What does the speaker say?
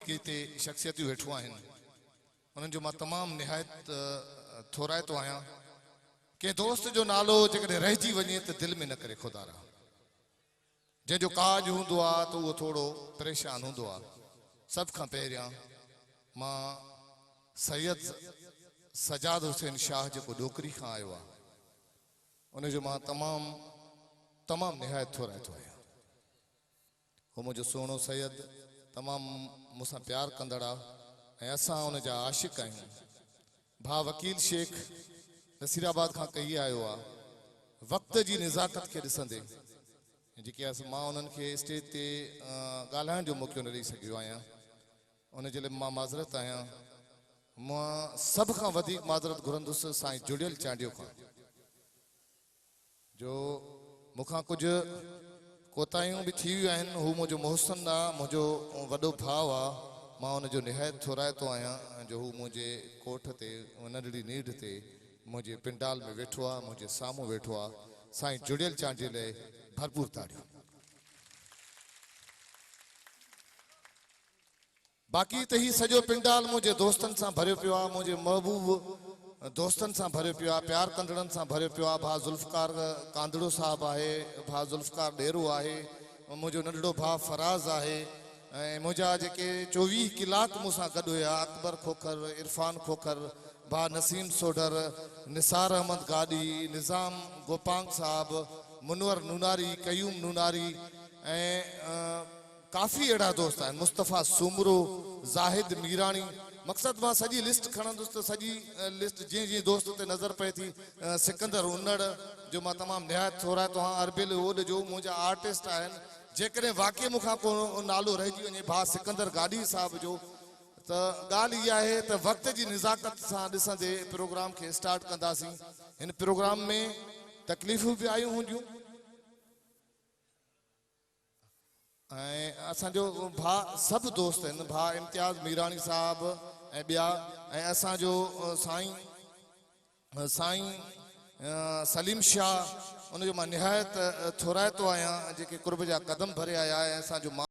जेके हिते शख़्सियतूं वेठियूं आहिनि उन्हनि जो मां तमामु निहायत थोराइतो आहियां। कंहिं दोस्त जो नालो जेकॾहिं रहिजी वञे त दिलि में न करे खुदारा। जंहिंजो काज हूंदो आहे त उहो थोरो परेशान हूंदो आहे। सभ खां पहिरियां मां सैयद सजाद हुसैन शाह जेको डोकरी खां आयो आहे उनजो मां तमामु निहायत थोराइतो आहियां। उहो मुंहिंजो सुहिणो सैयद तमामु मूंसां प्यारु कंदड़ आहे ऐं असां उन जा आशिक़ आहियूं। भाउ वकील शेख नसीराबाद खां कही आयो आहे। वक़्त जी निज़ाकत खे ॾिसंदे जेके मां उन्हनि खे स्टेज ते ॻाल्हाइण जो मौक़ो न ॾेई सघियो आहियां उनजे लाइ मां माज़रत आहियां। मां सभ खां वधीक माज़रत घुरंदुसि साईं जुड़ियल चांडियो खां जो मूंखां कुझु कोताहियूं बि थी वियूं आहिनि। हू मुंहिंजो मोहसिन आहे, मुंहिंजो वॾो भाउ आहे। मां हुनजो निहायत थोराइतो आहियां जो हू मुंहिंजे कोठ ते नंढड़ी नीड ते मुंहिंजे पिंडाल में वेठो आहे, मुंहिंजे साम्हूं वेठो आहे। साईं जुड़ियल चांडियो लाइ भरपूर ताड़ियूं। बाक़ी त ही सॼो पिंडाल मुंहिंजे दोस्तनि सां भरियो पियो आहे, मुंहिंजे महबूब दोस्तनि सां भरियो पियो आहे, प्यार कंदड़नि सां भरियो पियो आहे। भाउ ज़ुल्फ़कार कांदड़ो साहिबु आहे, भाउ ज़ुल्फ़कार ॾेरो आहे, मुंहिंजो नंढड़ो भाउ फराज़ आहे ऐं मुंहिंजा जेके 24 कलाक मूंसां गॾु हुया अकबर खोखर, इरफान खोखर, भाउ नसीम सोढर, निसार अहमद गाॾी, निज़ाम गोपांग साहिबु, मुनवर नूनारी, कयूम नूनारी ऐं काफ़ी अहिड़ा दोस्त आहिनि। मुस्तफ़ा सुमरो, ज़ाहिद मीराणी। मक़सदु मां सॼी लिस्ट खणंदुसि त सॼी लिस्ट जीअं जीअं दोस्त ते नज़र पए थी। सिकंदर उन्नड़ जो मां तमामु निहायत थोराइतो आहियां। अरबिल ओड जो मुंहिंजा आर्टिस्ट आहिनि। जेकॾहिं वाक़ई मूंखां को नालो रहिजी वञे भाउ सिकंदर गाॾी साहिब जो त ॻाल्हि इहा आहे त वक़्त जी निज़ाकत सां ॾिसंदे प्रोग्राम खे स्टार्ट कंदासीं। हिन प्रोग्राम में तकलीफ़ूं बि आयूं हूंदियूं ऐं असांजो भाउ सभु दोस्त आहिनि। भाउ इम्तियाज़ मीराणी साहिबु ऐं ॿिया ऐं असांजो साईं सलीम शाह उनजो मां निहायत थोराइतो आहियां जेके कुर्ब जा क़दम भरे आया ऐं असांजो